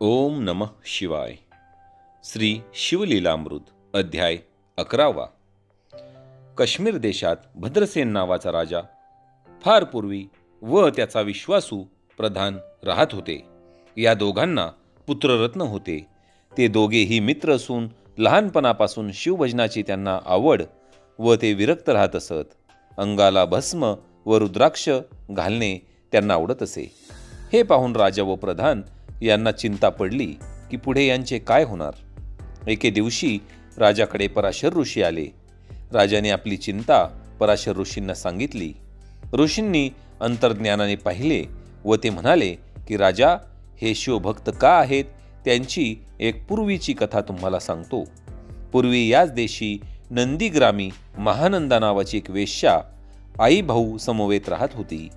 ओम नमः शिवाय. श्री शिवलीलामृत अध्याय 11. काश्मीर देशात भद्रसेन नावाचा राजा फार पूर्वी व त्याचा विश्वासू प्रधान राहत होते. या दोघांना पुत्ररत्न होते. ते दोघेही मित्र असून लहानपणापासून शिवभजनाची त्यांना आवड व ते विरक्त राहत असत. अंगाला भस्म व रुद्राक्ष घालणे त्यांना आवडत असे. हे पाहून राजा व प्रधान यांना चिंता पडली की पुढे यांचे काय होणार. एके दिवशी राजाकडे पराशर ऋषी आले. राजाने आपली चिंता पराशर ऋषींना सांगितली. ऋषींनी अंतर्ज्ञानाने पाहिले व ते म्हणाले की राजा, हे शिवभक्त का आहेत त्यांची एक पूर्वीची कथा तुम्हाला सांगतो. पूर्वी याच देशी नंदीग्रामी महानंदा नावाची एक वेश्या आई भाऊ समवेत राहत होती.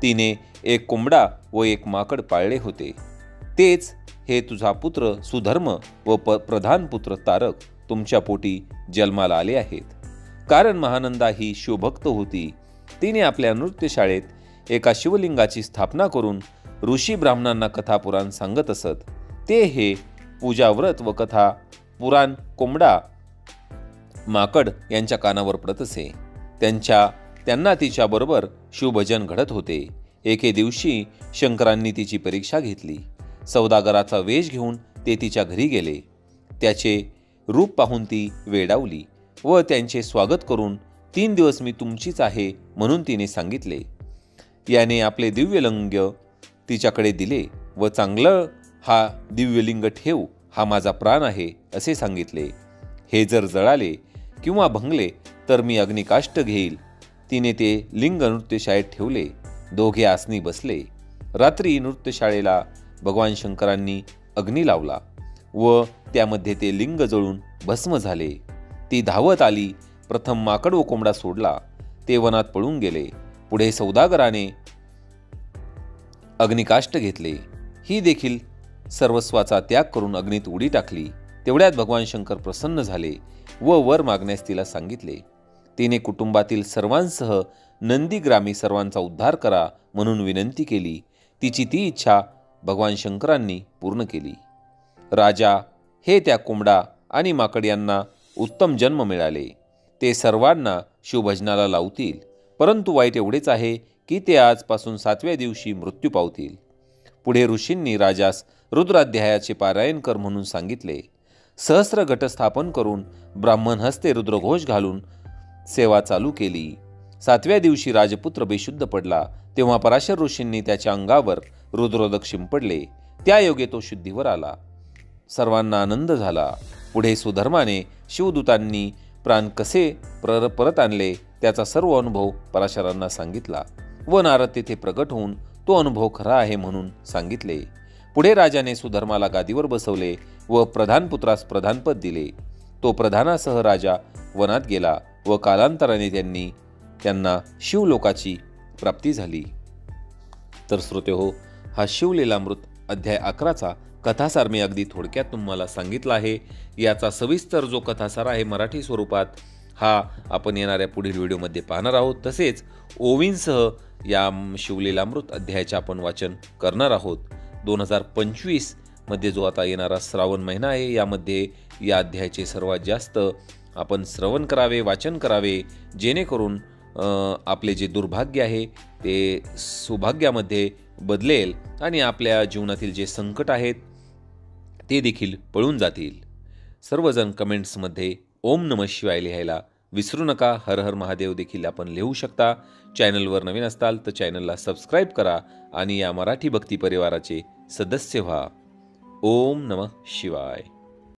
तिने एक कोंबडा व एक माकड पाळले होते. तेच हे तुझा पुत्र सुधर्म व प्रधान पुत्र तारक तुमच्या पोटी जन्माला आले आहेत. कारण महानंदा ही शिवभक्त होती. तिने आपल्या नृत्यशाळेत एका शिवलिंगाची स्थापना करून ऋषी ब्राह्मणांना कथा पुराण सांगत असत. ते हे पूजाव्रत व कथा पुराण कोंबडा माकड यांच्या कानावर पडत असे. त्यांना तिच्याबरोबर शिवभजन घडत होते. एके दिवशी शंकरांनी तिची परीक्षा घेतली. सौदागराचा वेश घेऊन ते तिच्या घरी गेले. त्याचे रूप पाहून ती वेडावली व त्यांचे स्वागत करून 3 दिवस मी तुमचीच आहे म्हणून तिने सांगितले. याने आपले दिव्यलिंग तिच्याकडे दिले व चांगलं हा दिव्यलिंग ठेव, हा माझा प्राण आहे असे सांगितले. हे जर जळाले किंवा भंगले तर मी अग्निकाष्ट घेईल. तिने ते लिंग नृत्यशाळेत ठेवले. दोघे आसनी बसले. रात्री नृत्यशाळेला भगवान शंकरांनी अग्नी लावला व त्यामध्ये ते लिंग जळून भस्म झाले. ती धावत आली. प्रथम माकड व कोंबडा सोडला. ते वनात पळून गेले. पुढे सौदागराने अग्निकाष्ट घेतले. ही देखील सर्वस्वाचा त्याग करून अग्नीत उडी टाकली. तेवढ्यात भगवान शंकर प्रसन्न झाले व वर मागण्यास तिला सांगितले. तिने कुटुंबातील सर्वांसह नंदीग्रामी सर्वांचा उद्धार करा म्हणून विनंती केली. तिची ती इच्छा भगवान शंकरांनी पूर्ण केली. राजा, हे त्या कोंबडा आणि माकड यांना उत्तम जन्म मिळाले. ते सर्वांना शिवभजनाला लावतील. परंतु वाईट एवढेच आहे की ते आजपासून 7व्या दिवशी मृत्यू पावतील. पुढे ऋषींनी राजास रुद्राध्यायाचे पारायण कर म्हणून सांगितले. सहस्र घट स्थापन करून ब्राह्मण हस्ते रुद्रघोष घालून सेवा चालू केली. 7व्या दिवशी राजपुत्र बेशुद्ध पडला. तेव्हा पराशर ऋषींनी त्याच्या अंगावर रुद्रोदक शिंपडले. त्या योगे तो शुद्धीवर आला. सर्वांना आनंद झाला. पुढे सुधर्माने शिवदूतांनी प्राण कसे परत आणले त्याचा सर्व अनुभव पराशरांना सांगितला व नारद तेथे प्रकट होऊन तो अनुभव खरा आहे म्हणून सांगितले. पुढे राजाने सुधर्माला गादीवर बसवले व प्रधानपुत्रास प्रधानपद दिले. तो प्रधानासह राजा वनात गेला व कालांतराने त्यांना शिवलोकाची प्राप्ती झाली. तर श्रोते हो, हा शिवलीलामृत अध्याय 11चा कथासार मी अगदी थोडक्यात तुम्हाला सांगितला आहे. याचा सविस्तर जो कथासार आहे मराठी स्वरूपात हा आपण येणाऱ्या पुढील व्हिडिओमध्ये पाहणार आहोत. तसेच ओवींसह या शिवलीलामृत अध्यायाचे आपण वाचन करणार आहोत. 2025 मध्ये जो आता येणारा श्रावण महिना आहे यामध्ये या अध्यायाचे सर्वात जास्त आपण श्रवण करावे, वाचन करावे, जेणेकरून आपले जे दुर्भाग्य आहे ते सौभाग्यामध्ये बदलेल आणि आपल्या जीवनातील जे संकट आहेत ते देखील पळून जातील. सर्वजण कमेंट्समध्ये ओम नमः शिवाय लिहायला विसरू नका. हर हर महादेव देखील आपण लिहू शकता. चॅनलवर नवीन असताल तर चॅनलला सबस्क्राईब करा आणि या मराठी भक्ती परिवाराचे सदस्य व्हा. ओम नमः शिवाय.